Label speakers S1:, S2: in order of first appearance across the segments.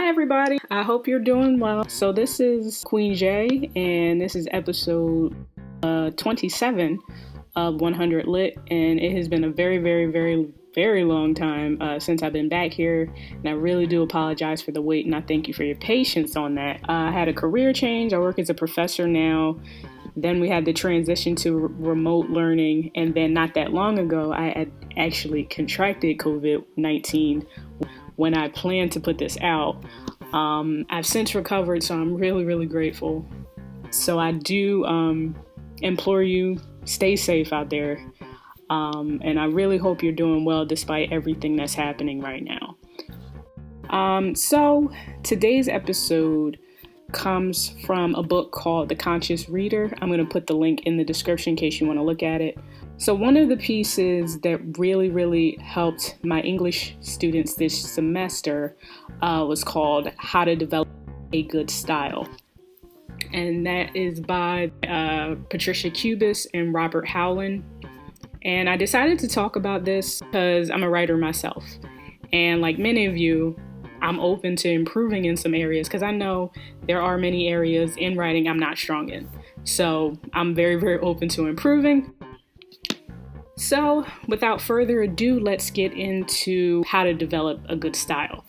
S1: Hi everybody, I hope you're doing well. So this is Queen J and this is episode 27 of 100 Lit, and it has been a very long time since I've been back here, and I really do apologize for the wait, and I thank you for your patience on that. I had a career change. I work as a professor now. Then we had the transition to remote learning, and then not that long ago I had actually contracted COVID-19 when I planned to put this out. I've since recovered, so I'm really grateful. So I do implore you, stay safe out there. And I really hope you're doing well despite everything that's happening right now. So today's episode comes from a book called The Conscious Reader. I'm going to put the link in the description in case you want to look at it. So one of the pieces that really helped my English students this semester was called How to Develop a Good Style. And that is by Patricia Cubis and Robert Howland. And I decided to talk about this because I'm a writer myself. And like many of you, I'm open to improving in some areas because I know there are many areas in writing I'm not strong in. So I'm very open to improving. So without further ado, let's get into how to develop a good style.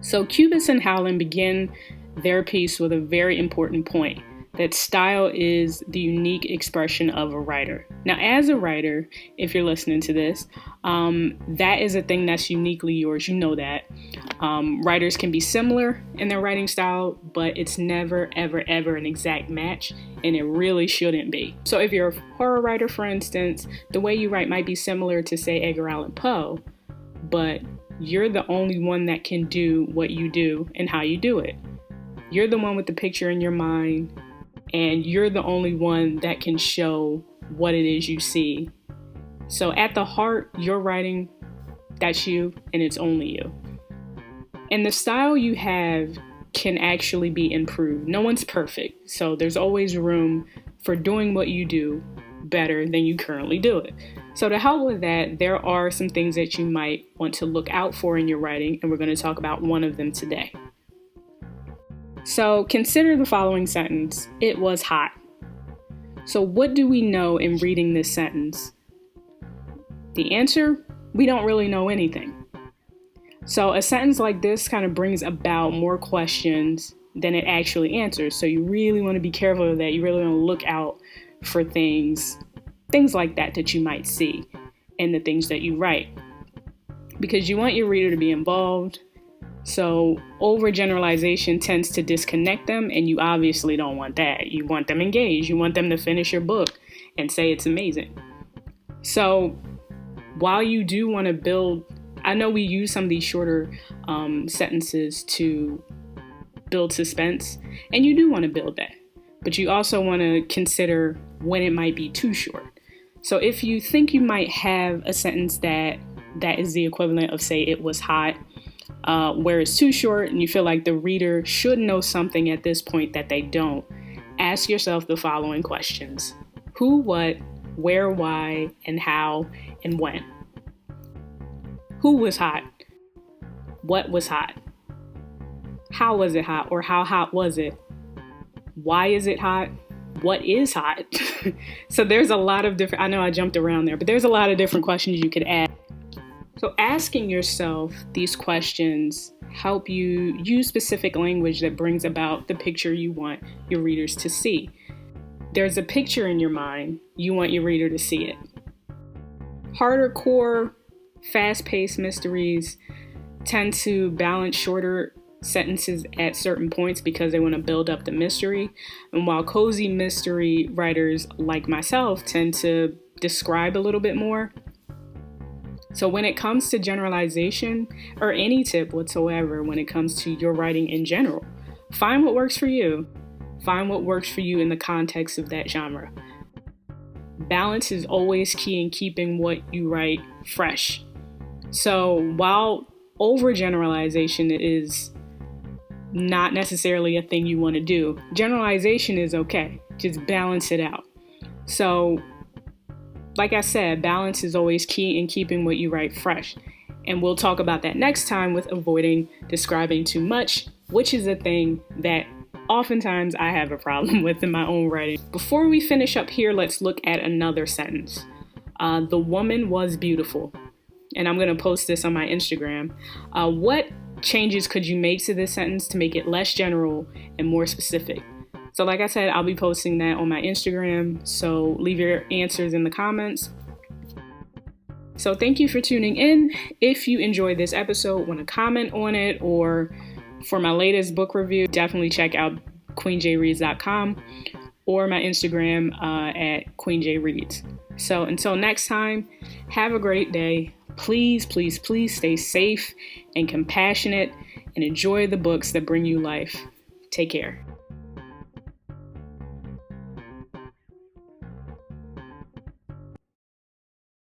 S1: So Cubis and Howland begin their piece with a very important point, that style is the unique expression of a writer. Now, as a writer, if you're listening to this, that is a thing that's uniquely yours. You know that. Writers can be similar in their writing style, but it's never, ever an exact match, and it really shouldn't be. So if you're a horror writer, for instance, the way you write might be similar to, say, Edgar Allan Poe, but you're the only one that can do what you do and how you do it. You're the one with the picture in your mind, and you're the only one that can show what it is you see. So at the heart, you're writing, that's you, and it's only you. And the style you have can actually be improved. No one's perfect, so there's always room for doing what you do better than you currently do it. So to help with that, there are some things that you might want to look out for in your writing, and we're going to talk about one of them today. So consider the following sentence. It was hot. So what do we know in reading this sentence? The answer, we don't really know anything. So a sentence like this kind of brings about more questions than it actually answers. So you really want to be careful of that. You really want to look out for things like that you might see in the things that you write, because you want your reader to be involved. So overgeneralization tends to disconnect them, and you obviously don't want that. You want them engaged. You want them to finish your book and say it's amazing. So while you do want to build, I know we use some of these shorter sentences to build suspense, and you do want to build that, but you also want to consider when it might be too short. So if you think you might have a sentence that is the equivalent of, say, it was hot, where it's too short and you feel like the reader should know something at this point that they don't, ask yourself the following questions. Who, what, where, why, and how, and when. Who was hot? What was hot? How was it hot, or how hot was it? Why is it hot? What is hot? So there's a lot of different, I know I jumped around there, but there's a lot of different questions you could ask. So asking yourself these questions help you use specific language that brings about the picture you want your readers to see. There's a picture in your mind, you want your reader to see it. Harder core, fast-paced mysteries tend to balance shorter sentences at certain points because they want to build up the mystery. And while cozy mystery writers like myself tend to describe a little bit more. So when it comes to generalization, or any tip whatsoever when it comes to your writing in general, find what works for you. Find what works for you in the context of that genre. Balance is always key in keeping what you write fresh. So while overgeneralization is not necessarily a thing you want to do, generalization is okay. Just balance it out. So like I said, balance is always key in keeping what you write fresh. And we'll talk about that next time with avoiding describing too much, which is a thing that oftentimes I have a problem with in my own writing. Before we finish up here, let's look at another sentence. The woman was beautiful. And I'm going to post this on my Instagram. What changes could you make to this sentence to make it less general and more specific? So like I said, I'll be posting that on my Instagram. So leave your answers in the comments. So thank you for tuning in. If you enjoyed this episode, want to comment on it, or for my latest book review, definitely check out queenjreads.com or my Instagram at queenjreads. So until next time, have a great day. Please, please, please stay safe and compassionate and enjoy the books that bring you life. Take care.